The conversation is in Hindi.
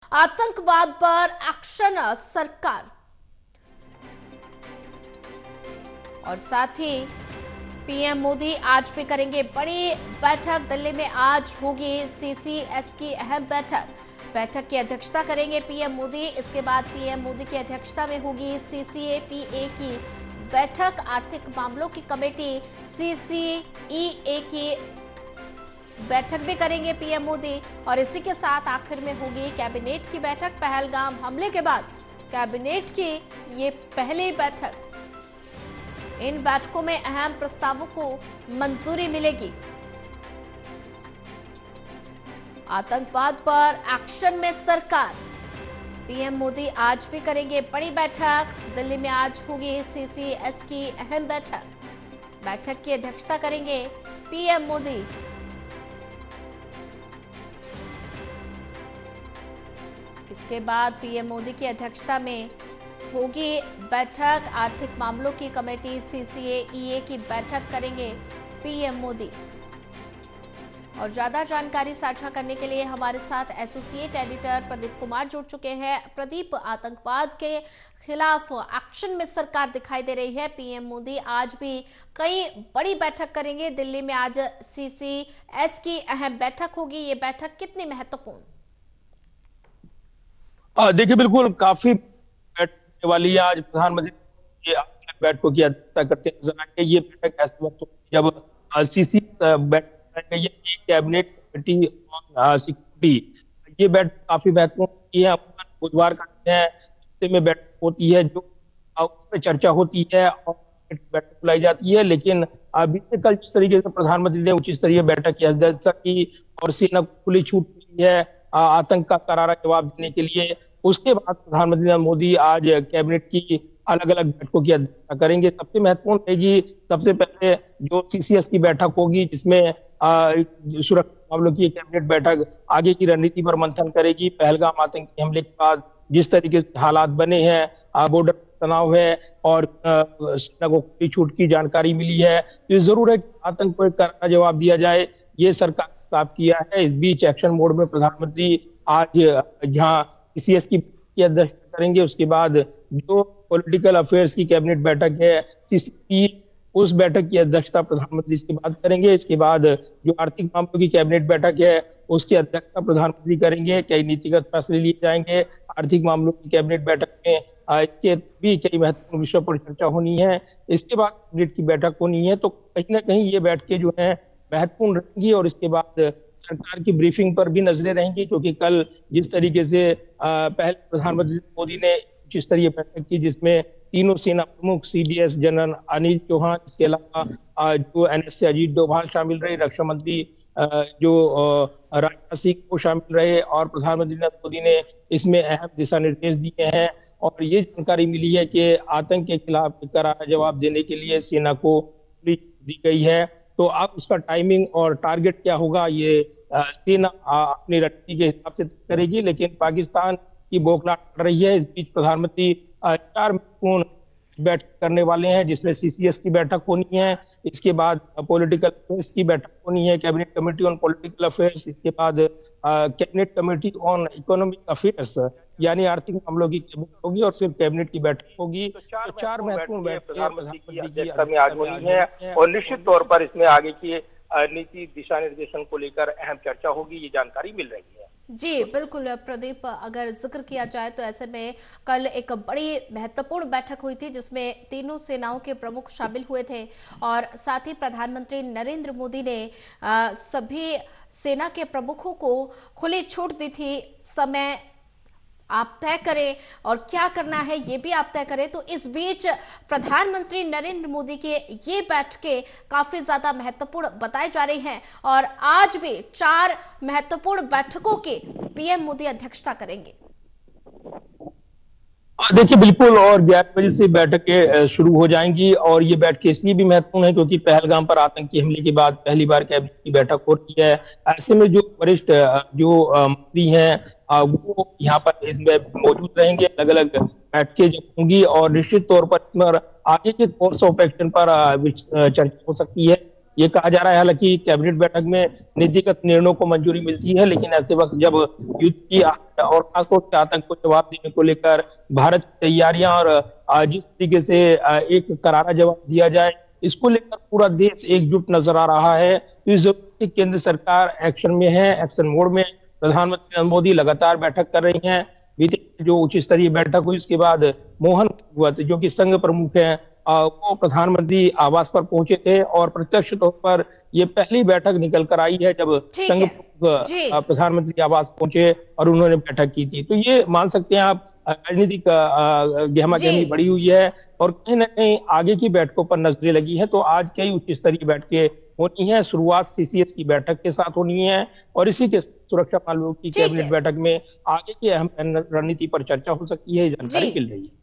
आतंकवाद पर एक्शन सरकार और साथ ही पीएम मोदी आज भी करेंगे बड़ी बैठक। दिल्ली में आज होगी सीसीएस की अहम बैठक की अध्यक्षता करेंगे पीएम मोदी। इसके बाद पीएम मोदी की अध्यक्षता में होगी सीसीएपीए की बैठक। आर्थिक मामलों की कमेटी सीसीईए की बैठक भी करेंगे पीएम मोदी। और इसी के साथ आखिर में होगी कैबिनेट की बैठक। पहलगाम हमले के बाद कैबिनेट की ये पहली बैठक। इन बैठकों में अहम प्रस्तावों को मंजूरी मिलेगी। आतंकवाद पर एक्शन में सरकार। पीएम मोदी आज भी करेंगे बड़ी बैठक। दिल्ली में आज होगी सीसीएस की अहम बैठक की अध्यक्षता करेंगे पीएम मोदी। इसके बाद पीएम मोदी की अध्यक्षता में होगी बैठक। आर्थिक मामलों की कमेटी सीसीएईए की बैठक करेंगे पीएम मोदी। और ज्यादा जानकारी साझा करने के लिए हमारे साथ एसोसिएट एडिटर प्रदीप कुमार जुड़ चुके हैं। प्रदीप, आतंकवाद के खिलाफ एक्शन में सरकार दिखाई दे रही है। पीएम मोदी आज भी कई बड़ी बैठक करेंगे। दिल्ली में आज सीसीएस की अहम बैठक होगी। ये बैठक कितनी महत्वपूर्ण? देखिए, बिल्कुल काफी बैठने वाली है। आज प्रधानमंत्री बैठकों की अध्यक्षता करते नजर आएंगे। ये बैठक ऐसे वक्त जब सीसी बैठक कैबिनेट कमेटी ऑन सिक्योरिटी, ये बैठक काफी महत्वपूर्ण है। बुधवार का दिन है, हफ्ते में बैठक होती है जो उसमें चर्चा होती है और बैठक बुलाई जाती है। लेकिन बीते कल जिस तरीके से प्रधानमंत्री ने उच्च स्तरीय बैठक की अध्यक्षता की और सेना को खुली छूट दी है आतंक का करारा जवाब देने के लिए, उसके बाद प्रधानमंत्री नरेंद्र मोदी आज कैबिनेट की अलग अलग बैठकों की अध्यक्षता करेंगे। सबसे महत्वपूर्ण रहेगी सबसे पहले जो सीसीएस की बैठक होगी, जिसमें सुरक्षा मामलों की कैबिनेट बैठक आगे की रणनीति पर मंथन करेगी। पहलगाम आतंकी हमले के बाद जिस तरीके से हालात बने हैं, बॉर्डर तनाव है और सेना को खुली छूट की जानकारी मिली है, तो ये जरूर है कि आतंक को एक करारा जवाब दिया जाए। ये सरकार ने साफ किया है। इस बीच एक्शन मोड में प्रधानमंत्री आज यहाँ सीसीएस की अध्यक्षता करेंगे। उसके बाद जो पॉलिटिकल अफेयर्स की कैबिनेट बैठक है सीसीपी, उस बैठक की अध्यक्षता प्रधानमंत्री इसके बाद करेंगे। इसके बाद जो आर्थिक मामलों की कैबिनेट बैठक है उसकी अध्यक्षता प्रधानमंत्री करेंगे। कई नीतिगत फैसले लिए जाएंगे आर्थिक मामलों की कैबिनेट बैठक में। इसके भी कई महत्वपूर्ण विषयों पर चर्चा होनी है। इसके बाद कैबिनेट की बैठक होनी है, तो कहीं ना कहीं ये बैठकें जो है महत्वपूर्ण रहेंगी। और इसके बाद सरकार की ब्रीफिंग पर भी नजरें रहेंगी, क्योंकि कल जिस तरीके से पहले प्रधानमंत्री मोदी ने उच्च स्तरीय बैठक की जिसमें तीनों सेना प्रमुख सीडीएस जनरल अनिल चौहान, इसके अलावा जो एनएसए अजीत डोभाल शामिल रहे, रक्षा मंत्री जो राजनाथ सिंह वो शामिल रहे, और प्रधानमंत्री नरेंद्र मोदी ने इसमें अहम दिशा निर्देश दिए हैं। और ये जानकारी मिली है कि आतंक के खिलाफ करारा जवाब देने के लिए सेना को दी गई है। तो अब उसका टाइमिंग और टारगेट क्या होगा, ये सेना अपनी रणनीति के हिसाब से तय करेगी। लेकिन पाकिस्तान की बौखलाहट बढ़ रही है। इस बीच प्रधानमंत्री 4 महत्वपूर्ण बैठक करने वाले हैं, जिसमें सीसीएस की बैठक होनी है, इसके बाद पॉलिटिकल अफेयर्स की बैठक होनी है, cabinet committee on political affairs, इसके बाद cabinet committee on economic affairs यानी आर्थिक मामलों की कैबिनेट होगी, और फिर कैबिनेट की बैठक होगी। तो 4 महत्वपूर्ण बैठकें प्रधानमंत्री की अध्यक्षता में आज होनी है और निश्चित तौर पर इसमें आगे की नीति दिशा निर्देशन को लेकर अहम चर्चा होगी, ये जानकारी मिल रही है। जी बिल्कुल प्रदीप, अगर जिक्र किया जाए तो ऐसे में कल एक बड़ी महत्वपूर्ण बैठक हुई थी जिसमें तीनों सेनाओं के प्रमुख शामिल हुए थे। और साथ ही प्रधानमंत्री नरेंद्र मोदी ने सभी सेना के प्रमुखों को खुली छूट दी थी। समय आप तय करें और क्या करना है ये भी आप तय करें। तो इस बीच प्रधानमंत्री नरेंद्र मोदी के ये बैठकें काफी ज्यादा महत्वपूर्ण बताई जा रही हैं और आज भी 4 महत्वपूर्ण बैठकों की पीएम मोदी अध्यक्षता करेंगे। देखिए, बिल्कुल, और 11 बजे से बैठकें शुरू हो जाएंगी। और ये बैठकें इसलिए भी महत्वपूर्ण है क्योंकि पहलगाम पर आतंकी हमले के बाद पहली बार कैबिनेट की बैठक हो रही है। ऐसे में जो वरिष्ठ जो मंत्री हैं वो यहाँ पर इसमें मौजूद रहेंगे। अलग अलग बैठकें जब होंगी और निश्चित तौर पर आगे के कोर्स ऑफ एक्शन पर चर्चा हो सकती है। ये कहा जा रहा है हालांकि कैबिनेट बैठक में नीतिगत निर्णयों को मंजूरी मिलती है, लेकिन ऐसे वक्त जब युद्ध की और खासतौर से आतंक को जवाब देने को लेकर भारत की तैयारियां और जिस तरीके से एक करारा जवाब दिया जाए, इसको लेकर पूरा देश एकजुट नजर आ रहा है। तो इस जरूरत केंद्र सरकार एक्शन में है, एक्शन मोड में। प्रधानमंत्री नरेंद्र मोदी लगातार बैठक कर रही हैं। बीते जो उच्च स्तरीय बैठक हुई उसके बाद मोहन भागवत जो कि संघ प्रमुख हैं वो प्रधानमंत्री आवास पर पहुंचे थे और प्रत्यक्ष तौर पर ये पहली बैठक निकल कर आई है जब संघ प्रमुख प्रधानमंत्री आवास पहुंचे और उन्होंने बैठक की थी। तो ये मान सकते हैं आप राजनीतिक गहमागहमी बढ़ी हुई है और कहीं ना कहीं आगे की बैठकों पर नजरें लगी है। तो आज कई उच्च स्तरीय बैठकें होनी है। शुरुआत सीसीएस की बैठक के साथ होनी है और इसी के सुरक्षा मामलों की कैबिनेट बैठक में आगे की अहम रणनीति पर चर्चा हो सकती है, जानकारी मिल रही है।